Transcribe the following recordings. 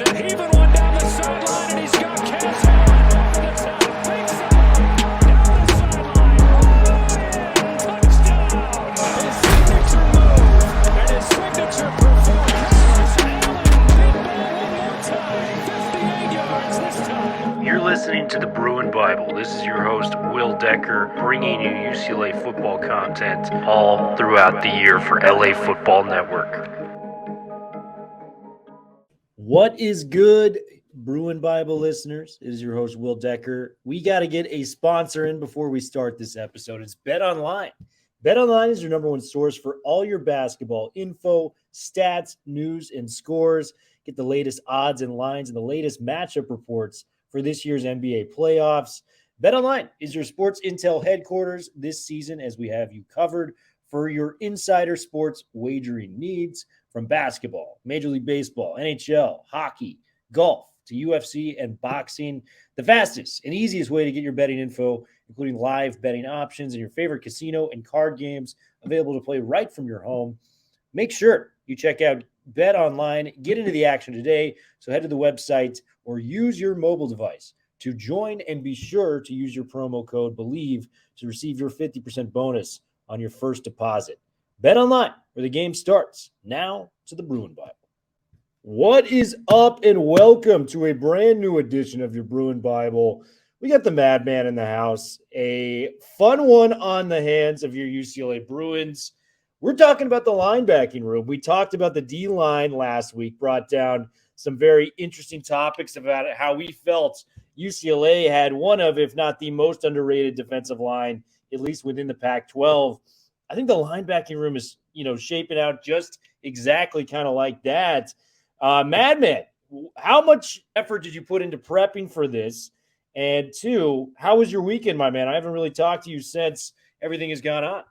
Thompson heaving one down the sideline, and he's got Castle over the top. Big side down the sideline. Touchdown! His signature move and his signature performance. Allen, big ball one more time. 58 yards this time. You're listening to the Bruin Bible. This is your host, Will Decker, bringing you UCLA football content all throughout the year for LA Football Network. What is good, Bruin Bible listeners? It is your host, Will Decker. We got to get a sponsor in before we start this episode. It's BetOnline. BetOnline is your number one source for all your basketball info, stats, news, and scores. Get the latest odds and lines and the latest matchup reports for this year's NBA playoffs. BetOnline is your sports intel headquarters this season, as we have you covered for your insider sports wagering needs. From basketball, Major League Baseball, NHL, hockey, golf, to UFC and boxing, the fastest and easiest way to get your betting info, including live betting options and your favorite casino and card games available to play right from your home. Make sure you check out BetOnline. Get into the action today. So head to the website or use your mobile device to join, and be sure to use your promo code BELIEVE to receive your 50% bonus on your first deposit. BetOnline, where the game starts. Now to the Bruin Bible. What is up, and welcome to a brand new edition of your Bruin Bible. We got the Madman in the house, a fun one on the hands of your UCLA Bruins. We're talking about the linebacking room. We talked about the D-line last week, brought down some very interesting topics about how we felt UCLA had one of, if not the most underrated defensive line, at least within the Pac-12. I think the linebacking room is, shaping out just exactly kind of like that. Madman, how much effort did you put into prepping for this? And two, how was your weekend, my man? I haven't really talked to you since everything has gone on.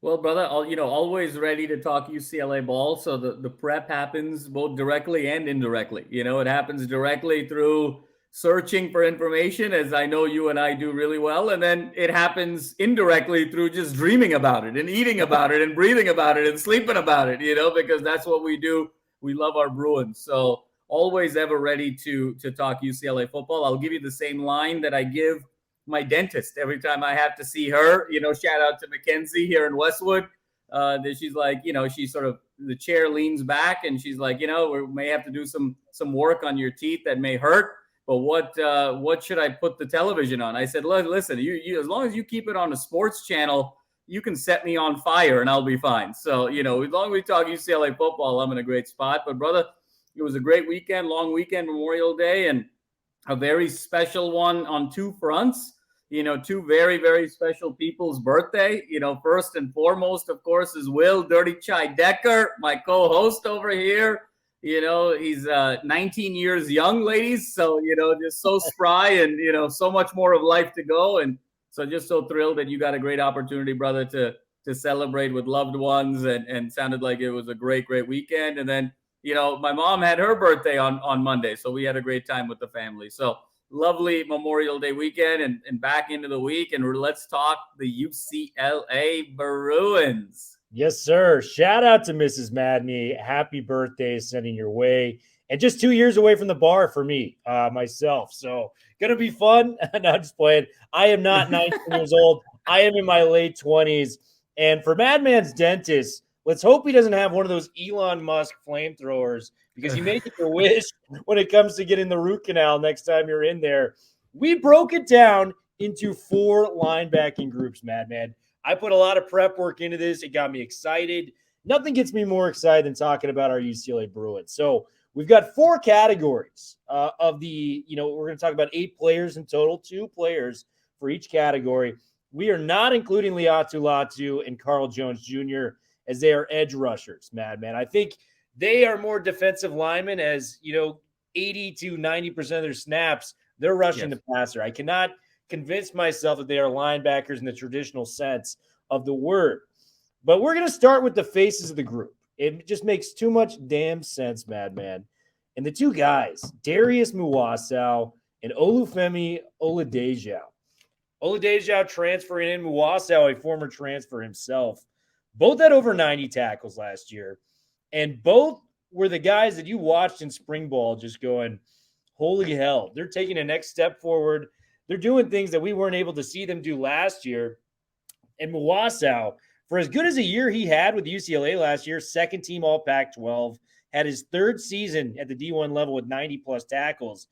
Well, brother, always ready to talk UCLA ball. So the prep happens both directly and indirectly. It happens directly through searching for information, as I know you and I do really well. And then it happens indirectly through just dreaming about it and eating about it and breathing about it and sleeping about it, because that's what we do. We love our Bruins. So always ever ready to talk UCLA football. I'll give you the same line that I give my dentist every time I have to see her. Shout out to Mackenzie here in Westwood. That she's like, she's sort of, the chair leans back and she's like, we may have to do some work on your teeth that may hurt. But what should I put the television on? I said, listen, you as long as you keep it on a sports channel, you can set me on fire and I'll be fine. So, as long as we talk UCLA football, I'm in a great spot. But brother, it was a great weekend, long weekend, Memorial Day, and a very special one on two fronts. Two very, very special people's birthday. First and foremost, of course, is Will Dirty Chai Decker, my co-host over here. He's 19 years young, ladies. So, just so spry and, so much more of life to go. And so just so thrilled that you got a great opportunity, brother, to celebrate with loved ones, and sounded like it was a great, great weekend. And then, my mom had her birthday on Monday. So we had a great time with the family. So lovely Memorial Day weekend and back into the week. And let's talk the UCLA Bruins. Yes, sir. Shout out to Mrs. Madni. Happy birthday sending your way. And just 2 years away from the bar for me, myself. So going to be fun. No, just playing. I am not 19 years old. I am in my late 20s. And for Madman's dentist, let's hope he doesn't have one of those Elon Musk flamethrowers, because you may get your wish when it comes to getting the root canal next time you're in there. We broke it down into 4 linebacking groups, Madman. I put a lot of prep work into this. It got me excited. Nothing gets me more excited than talking about our UCLA Bruins. So we've got 4 categories of the, we're going to talk about 8 players in total, 2 players for each category. We are not including Laiatu and Carl Jones Jr. as they are edge rushers, Madman. I think they are more defensive linemen, as, 80 to 90% of their snaps, they're rushing the passer. I cannot convince myself that they are linebackers in the traditional sense of the word. But we're going to start with the faces of the group. It just makes too much damn sense, Madman. And the 2 guys, Darius Muasau and Oluwafemi Oladejo. Oladejo transferring in, Muasau, a former transfer himself. Both had over 90 tackles last year. And both were the guys that you watched in spring ball just going, holy hell, they're taking a next step forward. They're doing things that we weren't able to see them do last year. And Muasau, for as good as a year he had with UCLA last year, second team all Pac-12, had his third season at the D1 level with 90-plus tackles.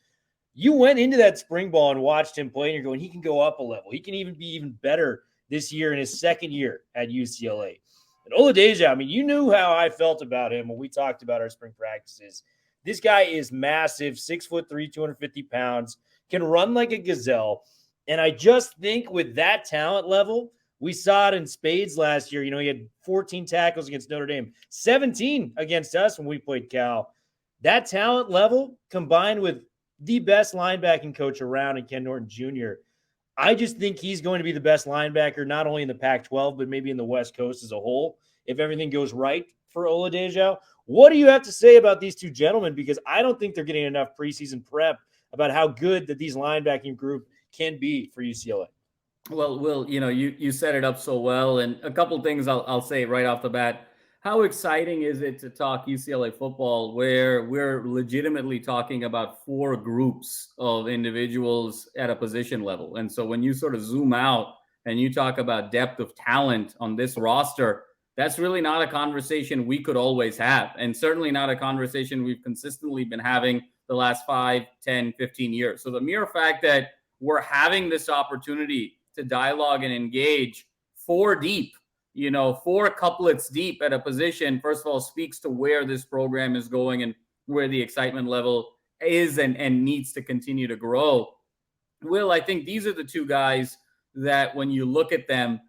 You went into that spring ball and watched him play, and you're going, he can go up a level. He can even be even better this year in his second year at UCLA. And Oladejo, I mean, you knew how I felt about him when we talked about our spring practices. This guy is massive, 6'3", 250 pounds, can run like a gazelle. And I just think with that talent level, we saw it in spades last year. You know, he had 14 tackles against Notre Dame, 17 against us when we played Cal. That talent level combined with the best linebacking coach around in Ken Norton Jr., I just think he's going to be the best linebacker, not only in the Pac-12, but maybe in the West Coast as a whole, if everything goes right for Oladejo. What do you have to say about these two gentlemen? Because I don't think they're getting enough preseason prep about how good that these linebacking group can be for UCLA. Well, Will, you set it up so well. And a couple things I'll say right off the bat. How exciting is it to talk UCLA football where we're legitimately talking about four groups of individuals at a position level? And so when you sort of zoom out and you talk about depth of talent on this roster, that's really not a conversation we could always have. And certainly not a conversation we've consistently been having the last 5, 10, 15 years. So the mere fact that we're having this opportunity to dialogue and engage four deep, four couplets deep at a position, first of all, speaks to where this program is going and where the excitement level is and needs to continue to grow. Will, I think these are the two guys that when you look at them,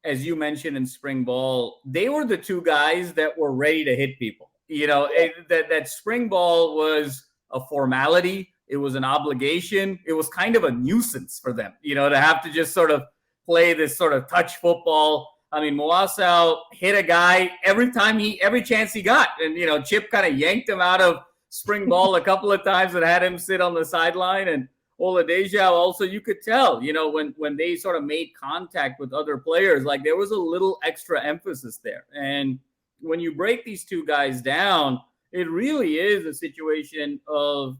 as you mentioned in spring ball, they were the two guys that were ready to hit people. That spring ball was a formality. It was an obligation. It was kind of a nuisance for them, to have to just sort of play this sort of touch football. I mean, Muasau hit a guy every chance he got. And, Chip kind of yanked him out of spring ball a couple of times and had him sit on the sideline. And Oladejo also, you could tell, when they sort of made contact with other players, like there was a little extra emphasis there. And when you break these two guys down, it really is a situation of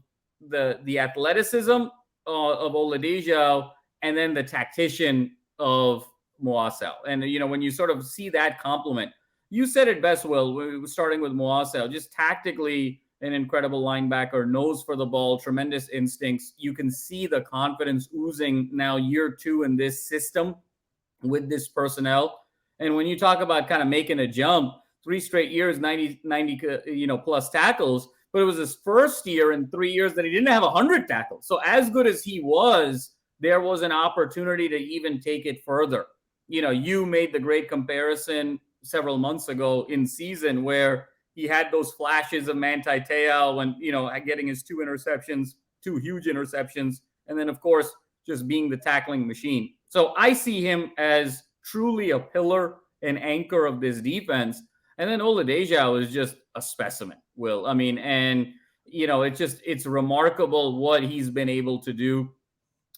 the athleticism of Oladejo and then the tactician of Muasau. And, when you sort of see that complement, you said it best, Will, starting with Muasau, just tactically an incredible linebacker, nose for the ball, tremendous instincts. You can see the confidence oozing now year two in this system with this personnel. And when you talk about kind of making a jump, 3 straight years, 90 plus tackles, but it was his first year in 3 years that he didn't have 100 tackles. So as good as he was, there was an opportunity to even take it further. You made the great comparison several months ago in season where he had those flashes of Manti Te'o when, getting his 2 huge interceptions. And then, of course, just being the tackling machine. So I see him as truly a pillar and anchor of this defense. And then Oladejo is just a specimen, Will. I mean, and, it's remarkable what he's been able to do.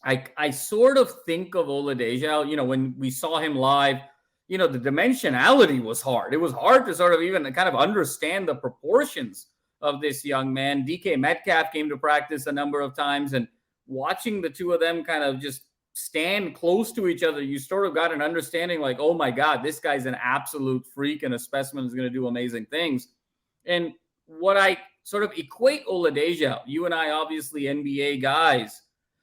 I sort of think of Oladejo, when we saw him live, the dimensionality was hard. It was hard to sort of even kind of understand the proportions of this young man. DK Metcalf came to practice a number of times, and watching the two of them kind of just stand close to each other, you sort of got an understanding like, oh my God, this guy's an absolute freak and a specimen is going to do amazing things. And what I sort of equate Oladejo, you and I obviously NBA guys,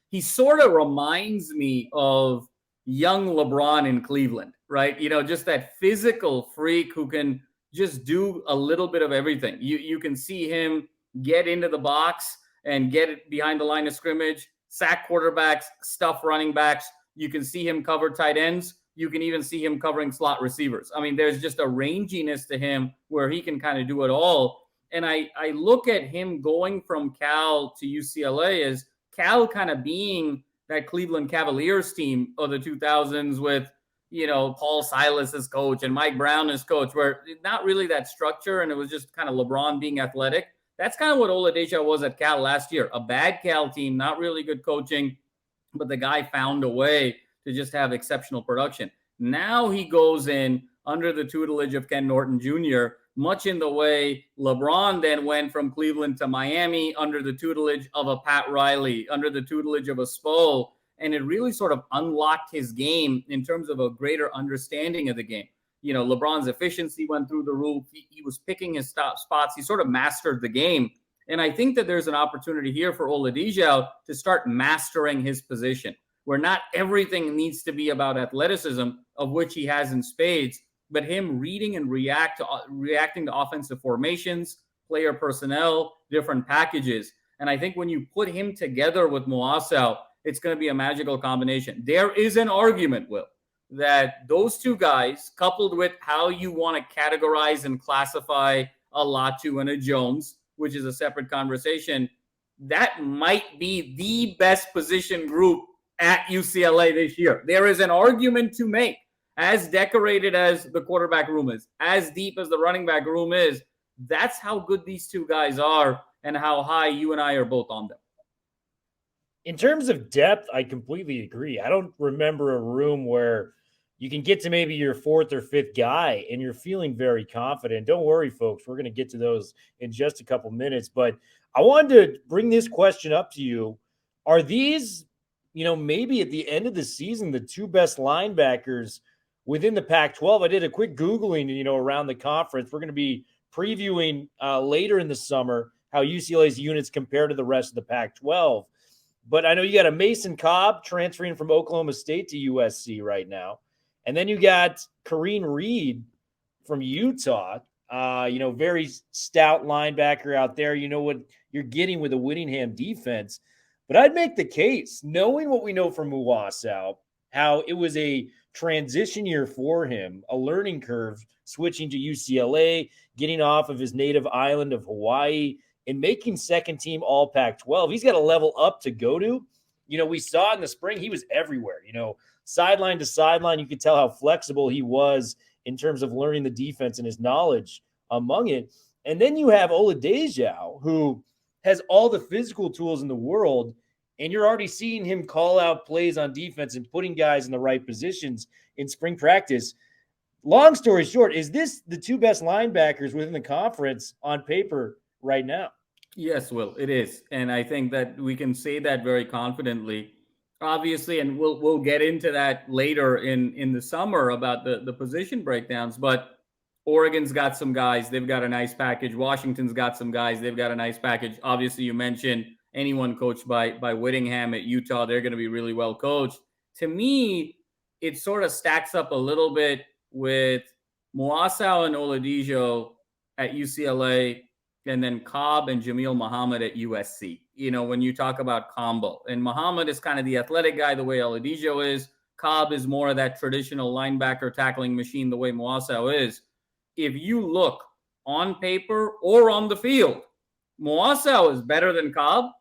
he sort of reminds me of young LeBron in Cleveland, right? Just that physical freak who can just do a little bit of everything. You can see him get into the box and get it behind the line of scrimmage, sack quarterbacks, stuff running backs. You can see him cover tight ends. You can even see him covering slot receivers. I mean, there's just a ranginess to him where he can kind of do it all. And I look at him going from Cal to UCLA as Cal kind of being that Cleveland Cavaliers team of the 2000s with, Paul Silas as coach and Mike Brown as coach, where not really that structure. And it was just kind of LeBron being athletic. That's kind of what Oladejo was at Cal last year. A bad Cal team, not really good coaching, but the guy found a way to just have exceptional production. Now he goes in under the tutelage of Ken Norton Jr., much in the way LeBron then went from Cleveland to Miami under the tutelage of a Pat Riley, under the tutelage of a Spo, and it really sort of unlocked his game in terms of a greater understanding of the game. LeBron's efficiency went through the roof. He was picking his spots. He sort of mastered the game. And I think that there's an opportunity here for Oladejo to start mastering his position, where not everything needs to be about athleticism, of which he has in spades, but him reading and reacting to offensive formations, player personnel, different packages. And I think when you put him together with Muasau, it's going to be a magical combination. There is an argument, Will, that those two guys, coupled with how you want to categorize and classify a Latu and a Jones, which is a separate conversation, that might be the best position group at UCLA this year. There is an argument to make. As decorated as the quarterback room is, as deep as the running back room is, that's how good these two guys are and how high you and I are both on them. In terms of depth, I completely agree. I don't remember a room where you can get to maybe your fourth or fifth guy and you're feeling very confident. Don't worry, folks. We're going to get to those in just a couple minutes. But I wanted to bring this question up to you. Are these, maybe at the end of the season, the two best linebackers within the Pac-12? I did a quick Googling, around the conference. We're going to be previewing later in the summer how UCLA's units compare to the rest of the Pac-12. But I know you got a Mason Cobb transferring from Oklahoma State to USC right now. And then you got Kareem Reed from Utah, very stout linebacker out there. You know what you're getting with a Whittingham defense. But I'd make the case, knowing what we know from Muasau, how it was a transition year for him, a learning curve, switching to UCLA, getting off of his native island of Hawaii, and making second team all Pac-12. He's got a level up to go to. We saw in the spring, he was everywhere, sideline to sideline. You could tell how flexible he was in terms of learning the defense and his knowledge among it. And then you have Oladejo, who has all the physical tools in the world, and you're already seeing him call out plays on defense and putting guys in the right positions in spring practice. Long story short, is this the two best linebackers within the conference on paper right now? Yes, Will, it is. And I think that we can say that very confidently, obviously, and we'll get into that later in the summer about the position breakdowns. But Oregon's got some guys. They've got a nice package. Washington's got some guys. They've got a nice package. Obviously, you mentioned anyone coached by Whittingham at Utah. They're going to be really well coached. To me, it sort of stacks up a little bit with Muasau and Oladejo at UCLA, and then Cobb and Jamil Muhammad at USC. When you talk about combo. And Muhammad is kind of the athletic guy the way Oladejo is. Cobb is more of that traditional linebacker tackling machine the way Muasau is. If you look on paper or on the field, Muasau is better than Cobb,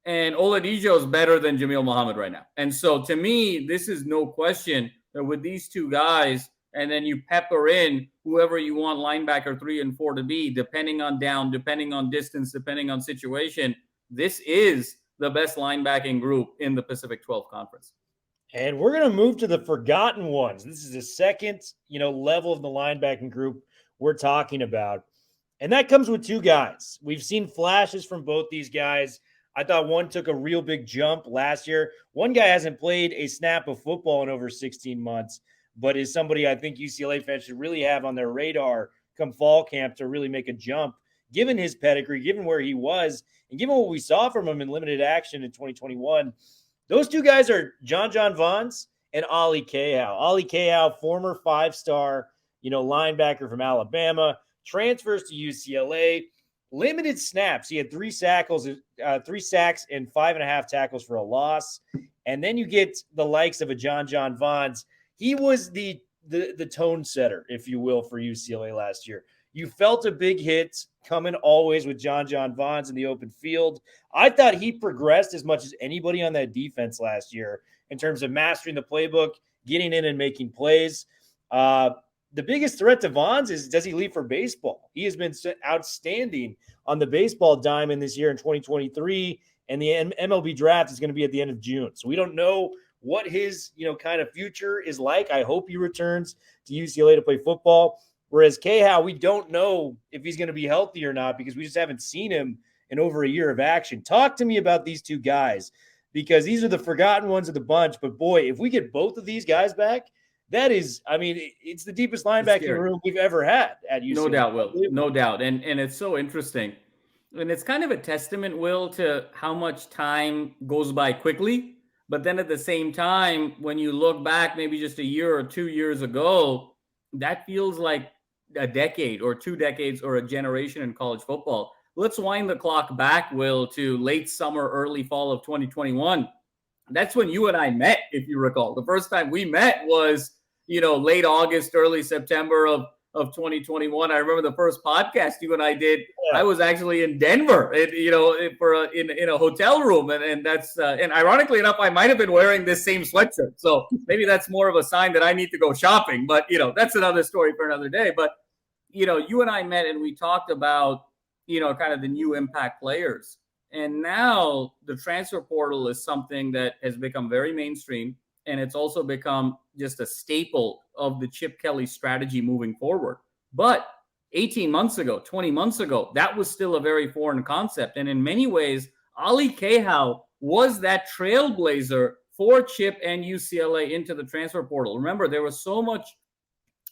and Oladejo is better than Jamil Muhammad right now. And so to me, this is no question that with these two guys, and then you pepper in whoever you want linebacker 3 and 4 to be, depending on down, depending on distance, depending on situation. This is the best linebacking group in the Pacific 12 Conference. And we're going to move to the forgotten ones. This is the second, level of the linebacking group we're talking about. And that comes with two guys. We've seen flashes from both these guys. I thought one took a real big jump last year. One guy hasn't played a snap of football in over 16 months. But is somebody I think UCLA fans should really have on their radar come fall camp to really make a jump, given his pedigree, given where he was, and given what we saw from him in limited action in 2021. Those two guys are John Vaughns and Ali Cahow. Ali Cahow, former 5-star, linebacker from Alabama, transfers to UCLA, limited snaps. He had 3 sacks and 5.5 tackles for a loss. And then you get the likes of a John Vaughns. He was the tone setter, if you will, for UCLA last year. You felt a big hit coming always with John Vaughns in the open field. I thought he progressed as much as anybody on that defense last year in terms of mastering the playbook, getting in and making plays. The biggest threat to Vaughns is, does he leave for baseball? He has been outstanding on the baseball diamond this year in 2023, and the MLB draft is going to be at the end of June. So we don't know what his, kind of future is like. I hope he returns to UCLA to play football. Whereas Cahow, we don't know if he's going to be healthy or not because we just haven't seen him in over a year of action. Talk to me about these two guys because these are the forgotten ones of the bunch. But boy, if we get both of these guys back, that is, I mean, it's the deepest linebacking room we've ever had at UCLA. No doubt, Will. No doubt. And it's so interesting. And it's kind of a testament, Will, to how much time goes by quickly. But then at the same time, when you look back maybe just a year or 2 years ago, that feels like a decade or 2 decades or a generation in college football. Let's wind the clock back, Will, to late summer, early fall of 2021. That's when you and I met, if you recall. The first time we met was, late August, early September of 2021. I remember the first podcast you and I did. Yeah. I was actually in Denver, in a hotel room, and that's and ironically enough, I might have been wearing this same sweatshirt. So maybe that's more of a sign that I need to go shopping. But that's another story for another day. But you and I met and we talked about kind of the new impact players. And now the transfer portal is something that has become very mainstream. And it's also become just a staple of the Chip Kelly strategy moving forward. But 18 months ago, 20 months ago, that was still a very foreign concept. And in many ways, Ali Cahow was that trailblazer for Chip and UCLA into the transfer portal. Remember, there was so much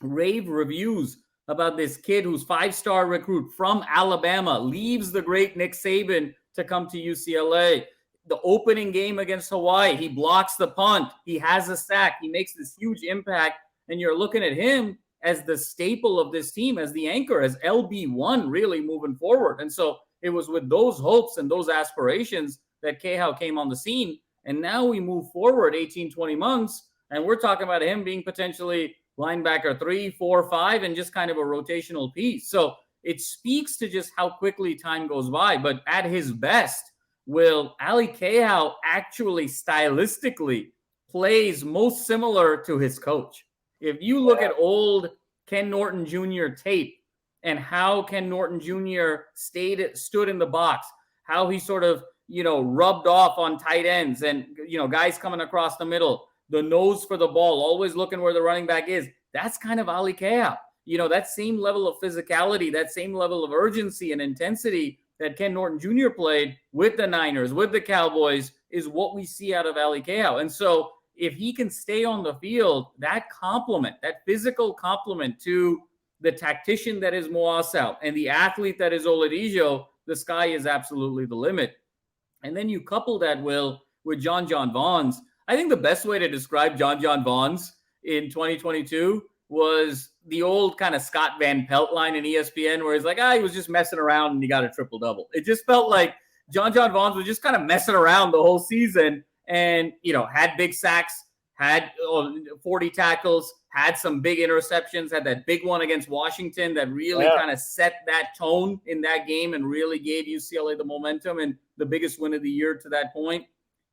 rave reviews about this kid who's 5-star recruit from Alabama, leaves the great Nick Saban to come to UCLA. The opening game against Hawaii, he blocks the punt. He has a sack. He makes this huge impact. And you're looking at him as the staple of this team, as the anchor, as LB1 really moving forward. And so it was with those hopes and those aspirations that Cahow came on the scene. And now we move forward 18, 20 months, and we're talking about him being potentially linebacker 3, 4, 5, and just kind of a rotational piece. So it speaks to just how quickly time goes by. But at his best, Will, Ali Cahow actually stylistically plays most similar to his coach. If you look at old Ken Norton Jr. tape and how Ken Norton Jr. stood in the box, how he sort of, rubbed off on tight ends and, guys coming across the middle, the nose for the ball, always looking where the running back is. That's kind of Ali Cahow. That same level of physicality, that same level of urgency and intensity that Ken Norton Jr. played with the Niners, with the Cowboys, is what we see out of Ali Cahow. And so if he can stay on the field, that compliment, that physical compliment to the tactician that is Muasau and the athlete that is Oladejo, the sky is absolutely the limit. And then you couple that, Will, with John Vaughns. I think the best way to describe John Vaughns in 2022 was the old kind of Scott Van Pelt line in ESPN where he's like, he was just messing around and he got a triple-double. It just felt like John Vaughns was just kind of messing around the whole season and, had big sacks, had 40 tackles, had some big interceptions, had that big one against Washington that really kind of set that tone in that game and really gave UCLA the momentum and the biggest win of the year to that point.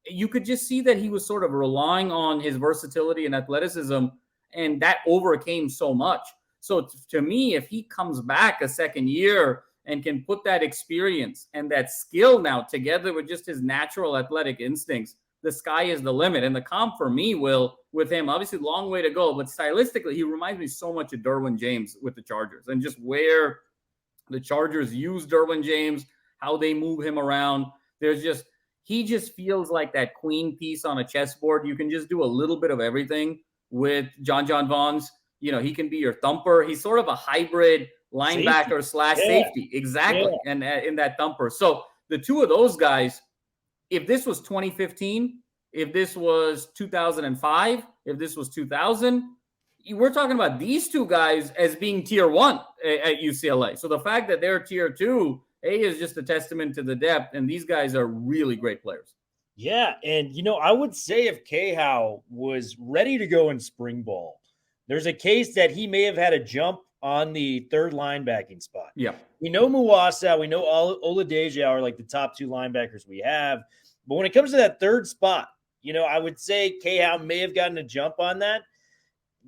You could just see that he was sort of relying on his versatility and athleticism, and that overcame so much. So to me, if he comes back a second year and can put that experience and that skill now together with just his natural athletic instincts, the sky is the limit. And the comp for me, Will, with him, obviously long way to go, but stylistically, he reminds me so much of Derwin James with the Chargers and just where the Chargers use Derwin James, how they move him around. He just feels like that queen piece on a chessboard. You can just do a little bit of everything with John Vaughns. He can be your thumper. He's sort of a hybrid linebacker / safety. Exactly. Yeah. And in that thumper. So the two of those guys, if this was 2015, if this was 2005, if this was 2000, we're talking about these two guys as being tier 1 at UCLA. So the fact that they're tier 2, is just a testament to the depth, and these guys are really great players. Yeah, and, I would say if Cahow was ready to go in spring ball, there's a case that he may have had a jump on the third linebacking spot. Yeah. We know Muasau, we know Oladejo are like the top 2 linebackers we have, but when it comes to that third spot, I would say Cahow may have gotten a jump on that.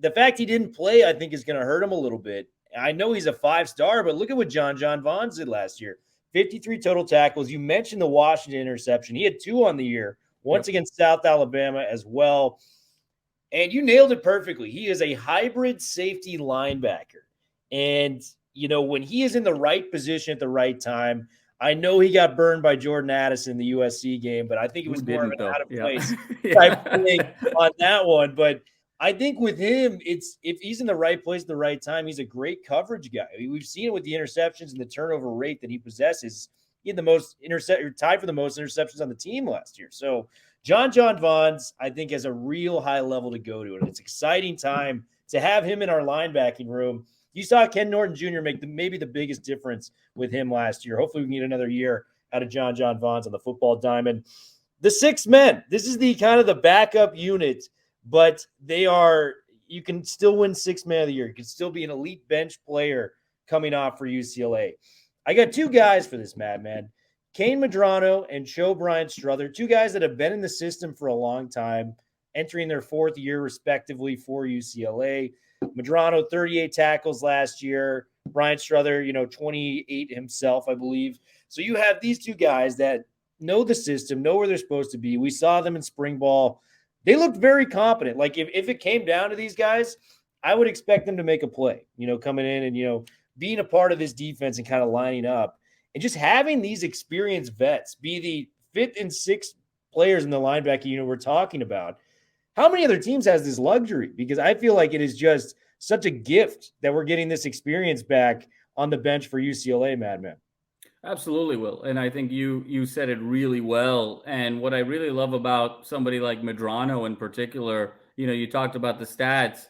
The fact he didn't play, I think, is going to hurt him a little bit. I know he's a 5-star, but look at what John Vaughns did last year. 53 total tackles. You mentioned the Washington interception. He had 2 on the year, once against South Alabama as well. And you nailed it perfectly. He is a hybrid safety linebacker. And, when he is in the right position at the right time, I know he got burned by Jordan Addison in the USC game, but I think it was more of an out of place type thing on that one. But I think with him, it's if he's in the right place at the right time, he's a great coverage guy. I mean, we've seen it with the interceptions and the turnover rate that he possesses. He had the most tied for the most interceptions on the team last year. So John Vaughns, I think, has a real high level to go to, and it's exciting time to have him in our linebacking room. You saw Ken Norton Jr. make maybe the biggest difference with him last year. Hopefully we can get another year out of John Vaughns on the football diamond. The 6 men, this is the kind of the backup unit, but you can still win 6 man of the year. You can still be an elite bench player coming off for UCLA. I got 2 guys for this, Madman. Kane Medrano and Cho Bryant Strother, 2 guys that have been in the system for a long time, entering their 4th year respectively for UCLA. Medrano, 38 tackles last year. Bryant Strother, 28 himself, I believe. So you have these 2 guys that know the system, know where they're supposed to be. We saw them in spring ball. They looked very competent. Like if it came down to these guys, I would expect them to make a play, coming in and, being a part of this defense and kind of lining up. And just having these experienced vets be the 5th and 6th players in the linebacker unit we're talking about. How many other teams has this luxury? Because I feel like it is just such a gift that we're getting this experience back on the bench for UCLA, Madman. Absolutely, Will. And I think you said it really well. And what I really love about somebody like Medrano in particular, you talked about the stats,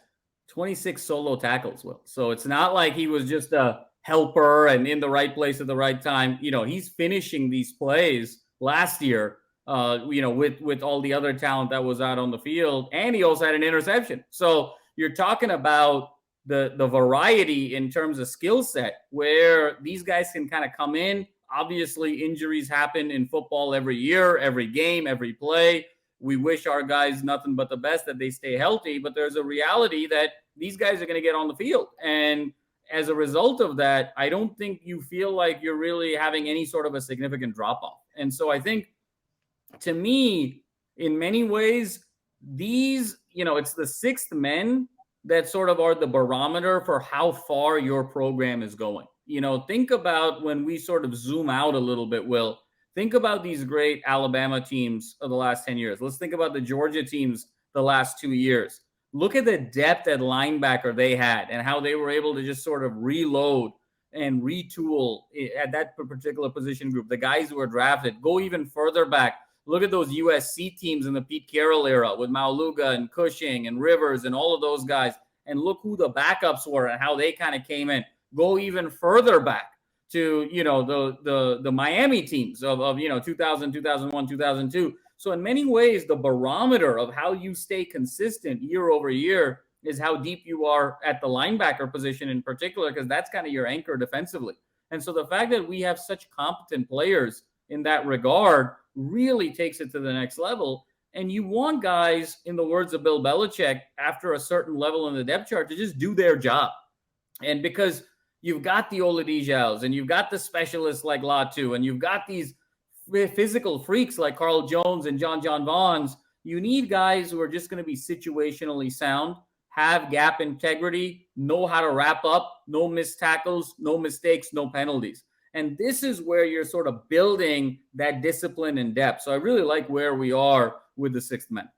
26 solo tackles, Will. So it's not like he was just a helper and in the right place at the right time. He's finishing these plays last year, with all the other talent that was out on the field. And he also had an interception. So you're talking about the variety in terms of skill set where these guys can kind of come in. Obviously, injuries happen in football every year, every game, every play. We wish our guys nothing but the best, that they stay healthy. But there's a reality that these guys are going to get on the field. And as a result of that, I don't think you feel like you're really having any sort of a significant drop-off. And so I think, to me, in many ways, these, it's the 6th men that sort of are the barometer for how far your program is going. Think about when we sort of zoom out a little bit, Will. Think about these great Alabama teams of the last 10 years. Let's think about the Georgia teams the last 2 years. Look at the depth at linebacker they had and how they were able to just sort of reload and retool at that particular position group. The guys who were drafted, go even further back. Look at those USC teams in the Pete Carroll era with Mauluga and Cushing and Rivers and all of those guys. And look who the backups were and how they kind of came in. Go even further back to, the Miami teams of 2000, 2001, 2002. So in many ways, the barometer of how you stay consistent year over year is how deep you are at the linebacker position in particular, because that's kind of your anchor defensively. And so the fact that we have such competent players in that regard really takes it to the next level. And you want guys, in the words of Bill Belichick, after a certain level in the depth chart, to just do their job. And because you've got the Oladejos and you've got the specialists like Latu and you've got these physical freaks like Carl Jones and John Vaughns, you need guys who are just going to be situationally sound, have gap integrity, know how to wrap up, no missed tackles, no mistakes, no penalties. And this is where you're sort of building that discipline and depth. So I really like where we are with the 6th men.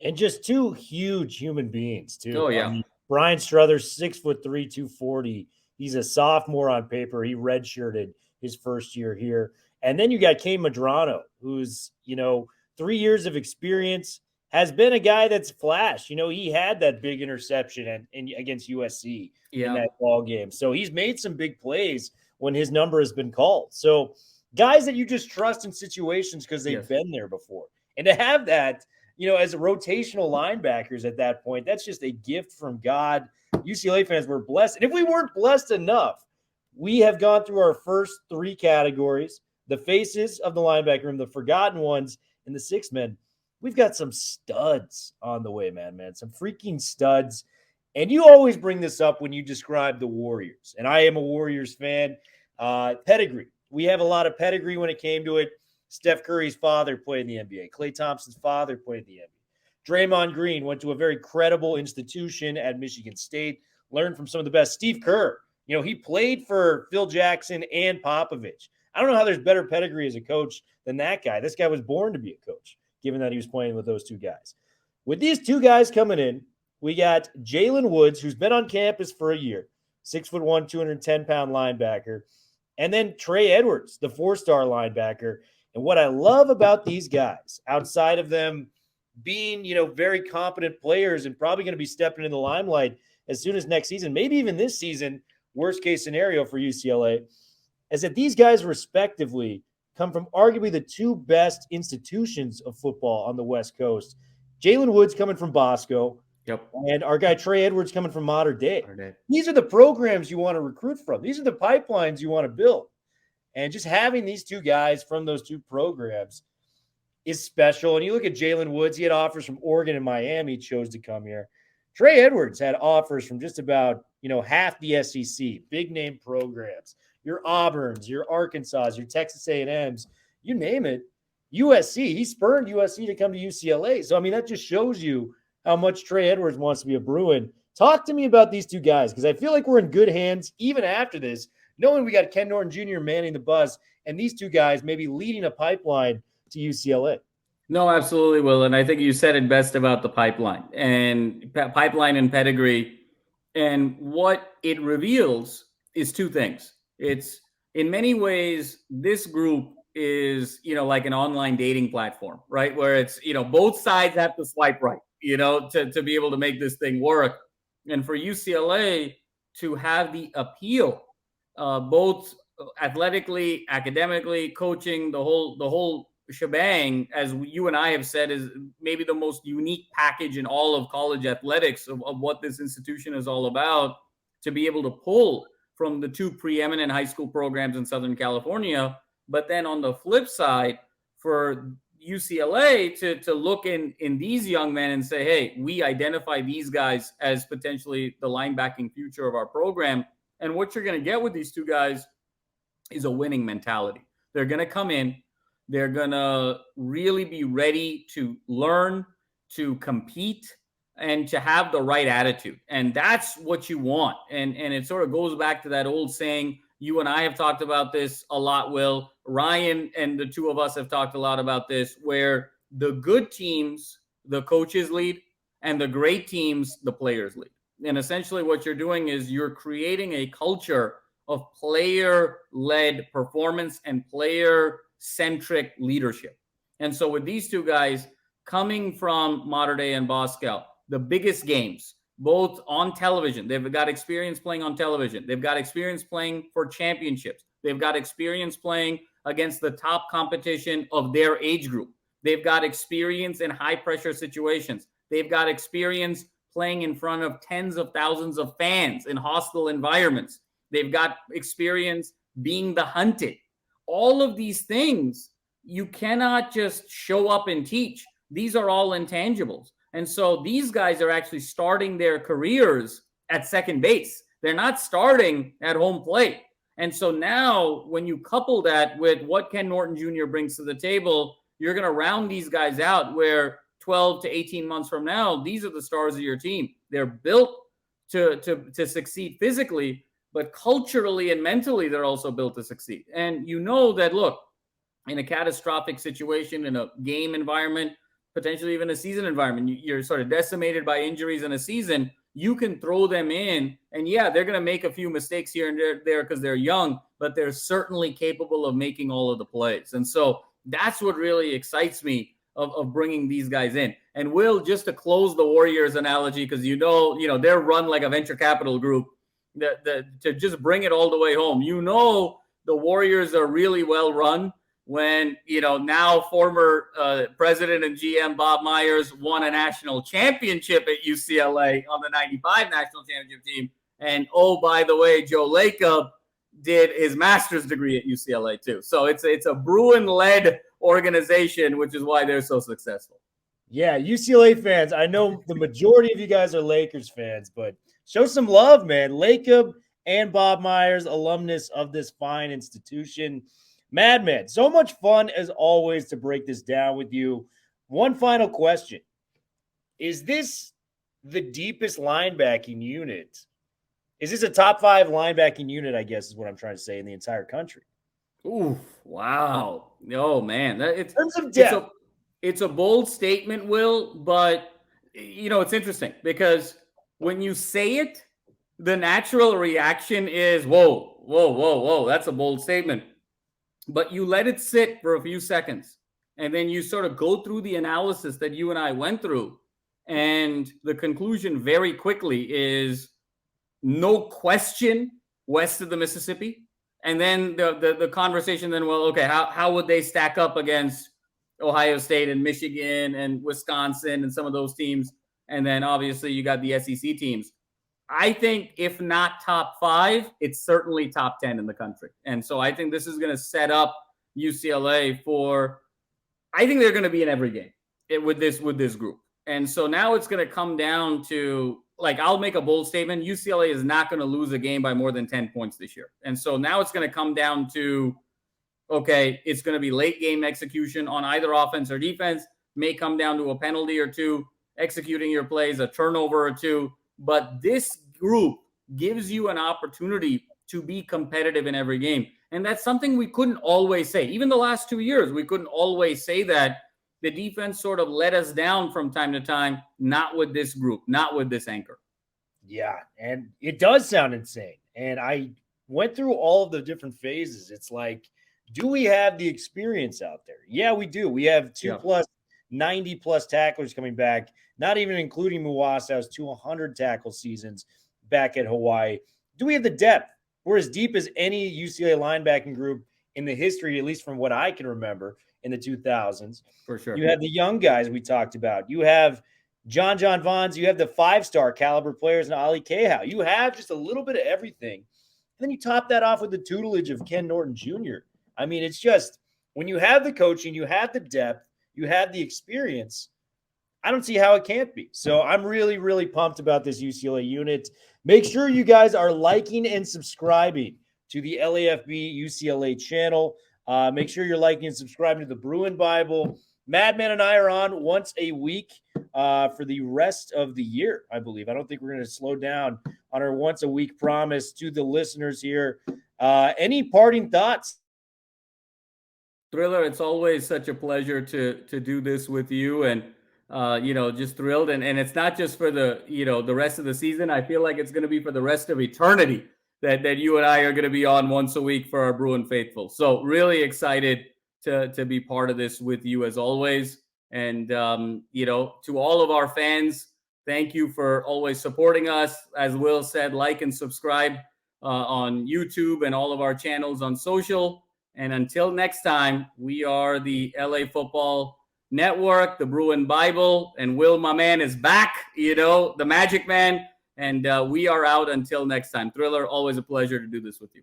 And just 2 huge human beings, too. Oh, yeah. Brian Struthers, 6'3", 240. He's a sophomore on paper. He redshirted his first year here. And then you got Kane Medrano, who's, 3 years of experience, has been a guy that's flashed. He had that big interception against USC in that ball game. So he's made some big plays when his number has been called. So guys that you just trust in situations because they've been there before. And to have that, as rotational linebackers at that point, that's just a gift from God. UCLA fans were blessed. And if we weren't blessed enough, we have gone through our first 3 categories, the faces of the linebacker room, the forgotten ones, and the 6 men. We've got some studs on the way, man. Some freaking studs. And you always bring this up when you describe the Warriors. And I am a Warriors fan. Pedigree. We have a lot of pedigree when it came to it. Steph Curry's father played in the NBA. Klay Thompson's father played in the NBA. Draymond Green went to a very credible institution at Michigan State, learned from some of the best. Steve Kerr, He played for Phil Jackson and Popovich. I don't know how there's better pedigree as a coach than that guy. This guy was born to be a coach, given that he was playing with those two guys. With these two guys coming in, we got Jalen Woods, who's been on campus for a year, 6'1", 210-pound linebacker, and then Trey Edwards, the 4-star linebacker. And what I love about these guys, outside of them being, very competent players and probably going to be stepping in the limelight as soon as next season, maybe even this season, worst case scenario for UCLA, is that these guys respectively come from arguably the two best institutions of football on the West Coast. Jalen Woods coming from Bosco, and our guy Trey Edwards coming from Mater Dei. These are the programs you want to recruit from. These are the pipelines you want to build. And just having these two guys from those two programs is special. And you look at Jalen Woods, he had offers from Oregon and Miami, chose to come here. Trey Edwards had offers from just about, half the SEC, big name programs, your Auburns, your Arkansas, your Texas A&Ms, you name it. USC, he spurned USC to come to UCLA. So, that just shows you how much Trey Edwards wants to be a Bruin. Talk to me about these two guys, because I feel like we're in good hands even after this, knowing we got Ken Norton Jr. manning the bus and these two guys maybe leading a pipeline to UCLA. No, absolutely, Will. And I think you said it best about the pipeline and pedigree. And what it reveals is two things. It's, in many ways, this group is, like an online dating platform, right? Where it's, both sides have to swipe right, to be able to make this thing work. And for UCLA to have the appeal, both athletically, academically, coaching, the whole shebang, as you and I have said, is maybe the most unique package in all of college athletics of what this institution is all about, to be able to pull from the two preeminent high school programs in Southern California. But then on the flip side, for UCLA to look in these young men and say, hey, we identify these guys as potentially the linebacking future of our program. And what you're going to get with these two guys is a winning mentality. They're going to come in. They're going to really be ready to learn, to compete, and to have the right attitude. And that's what you want. And it sort of goes back to that old saying. You and I have talked about this a lot, Will. Ryan and the two of us have talked a lot about this, where the good teams, the coaches lead, and the great teams, the players lead. And essentially what you're doing is you're creating a culture of player-led performance and player-centric leadership. And so with these two guys coming from Mater Dei and Bosco, the biggest games, both on television. They've got experience playing on television. They've got experience playing for championships. They've got experience playing against the top competition of their age group. They've got experience in high-pressure situations. They've got experience playing in front of tens of thousands of fans in hostile environments. They've got experience being the hunted. All of these things, you cannot just show up and teach. These are all intangibles. And so these guys are actually starting their careers at second base. They're not starting at home plate. And so now when you couple that with what Ken Norton Jr. brings to the table, you're going to round these guys out where 12 to 18 months from now, these are the stars of your team. They're built to succeed physically, but culturally and mentally, they're also built to succeed. And you know that, look, in a catastrophic situation, in a game environment, potentially even a season environment, you're sort of decimated by injuries in a season, you can throw them in. And yeah, they're going to make a few mistakes here and there because they're young, but they're certainly capable of making all of the plays. And so that's what really excites me of bringing these guys in. And Will, just to close the Warriors analogy, because you know they're run like a venture capital group, to just bring it all the way home. The Warriors are really well run when, now former president and GM Bob Myers won a national championship at UCLA on the 95 national championship team. And, oh, by the way, Joe Lacob did his master's degree at UCLA too. So it's a Bruin-led organization, which is why they're so successful. Yeah, UCLA fans, I know the majority of you guys are Lakers fans, but show some love, man. Lacob and Bob Myers, alumnus of this fine institution. Madman, so much fun as always to break this down with you. One final question. Is this the deepest linebacking unit Is this a top 5 linebacking unit, I guess is what I'm trying to say, in the entire country? Ooh, wow. Oh man, In terms of depth. It's a bold statement, Will, but it's interesting because when you say it, the natural reaction is whoa, whoa, whoa, whoa. That's a bold statement. But you let it sit for a few seconds, and then you sort of go through the analysis that you and I went through, and the conclusion very quickly is no question west of the Mississippi. And then the conversation then, well, okay, how would they stack up against Ohio State and Michigan and Wisconsin and some of those teams? And then obviously you got the SEC teams. I think if not top 5, it's certainly top 10 in the country. And so I think this is going to set up UCLA for, I think they're going to be in every game with this group. And so now it's going to come down to, like, I'll make a bold statement. UCLA is not going to lose a game by more than 10 points this year. And so now it's going to come down to, okay, it's going to be late game execution on either offense or defense, may come down to a penalty or two, executing your plays, a turnover or two. But this group gives you an opportunity to be competitive in every game. And that's something we couldn't always say. Even the last 2 years, we couldn't always say that. The defense sort of let us down from time to time, not with this group, not with this anchor. Yeah, and it does sound insane. And I went through all of the different phases. It's like, do we have the experience out there? Yeah, we do. We have 90+ tacklers coming back, not even including Muasau's 200 tackle seasons back at Hawaii. Do we have the depth? We're as deep as any UCLA linebacking group in the history, at least from what I can remember, in the 2000s. For sure. You have the young guys we talked about. You have John Vons. You have the 5-star caliber players in Ali Cahow. You have just a little bit of everything. And then you top that off with the tutelage of Ken Norton Jr. I mean, it's just, when you have the coaching, you have the depth, you have the experience, I don't see how it can't be. So I'm really, really pumped about this UCLA unit. Make sure you guys are liking and subscribing to the LAFB UCLA channel. Make sure you're liking and subscribing to the Bruin Bible. Madman and I are on once a week for the rest of the year, I believe. I don't think we're going to slow down on our once a week promise to the listeners here. Any parting thoughts? Thriller, it's always such a pleasure to do this with you, and just thrilled. And it's not just for the rest of the season. I feel like it's going to be for the rest of eternity that you and I are going to be on once a week for our Bruin faithful. So really excited to be part of this with you as always. And, to all of our fans, thank you for always supporting us. As Will said, like and subscribe on YouTube and all of our channels on social. And until next time, we are the LA Football Network, the Bruin Bible, and Will, my man, is back, the Magic Man. And we are out until next time. Thriller, always a pleasure to do this with you.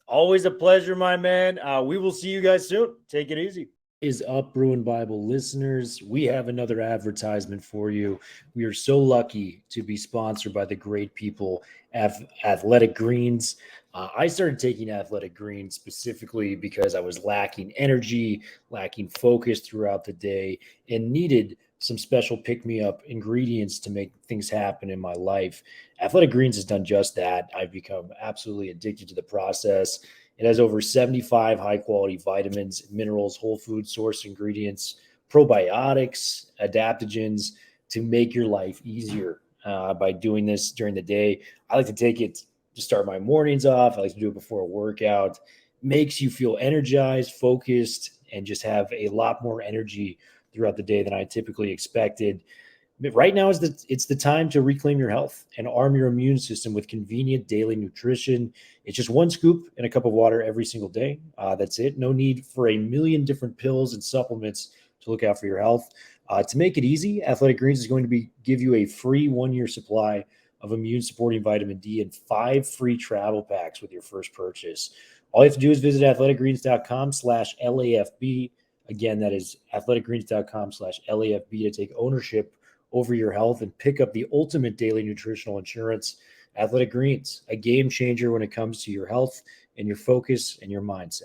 Always a pleasure, my man. We will see you guys soon. Take it easy. Is up, Bruin Bible listeners. We have another advertisement for you. We are so lucky to be sponsored by the great people at Athletic Greens. I started taking Athletic Greens specifically because I was lacking energy, lacking focus throughout the day, and needed some special pick-me-up ingredients to make things happen in my life. Athletic Greens has done just that. I've become absolutely addicted to the process. It has over 75 high-quality vitamins, minerals, whole food source ingredients, probiotics, adaptogens to make your life easier by doing this during the day. I like to take it to start my mornings off. I like to do it before a workout. Makes you feel energized, focused, and just have a lot more energy throughout the day than I typically expected. Right now it's the time to reclaim your health and arm your immune system with convenient daily nutrition. It's just one scoop in a cup of water every single day. That's it. No need for a million different pills and supplements to look out for your health. To make it easy, Athletic Greens is going to give you a free 1-year supply of immune-supporting vitamin D and 5 free travel packs with your first purchase. All you have to do is visit athleticgreens.com/LAFB. Again, that is athleticgreens.com/LAFB to take ownership over your health and pick up the ultimate daily nutritional insurance. Athletic Greens, a game changer when it comes to your health and your focus and your mindset.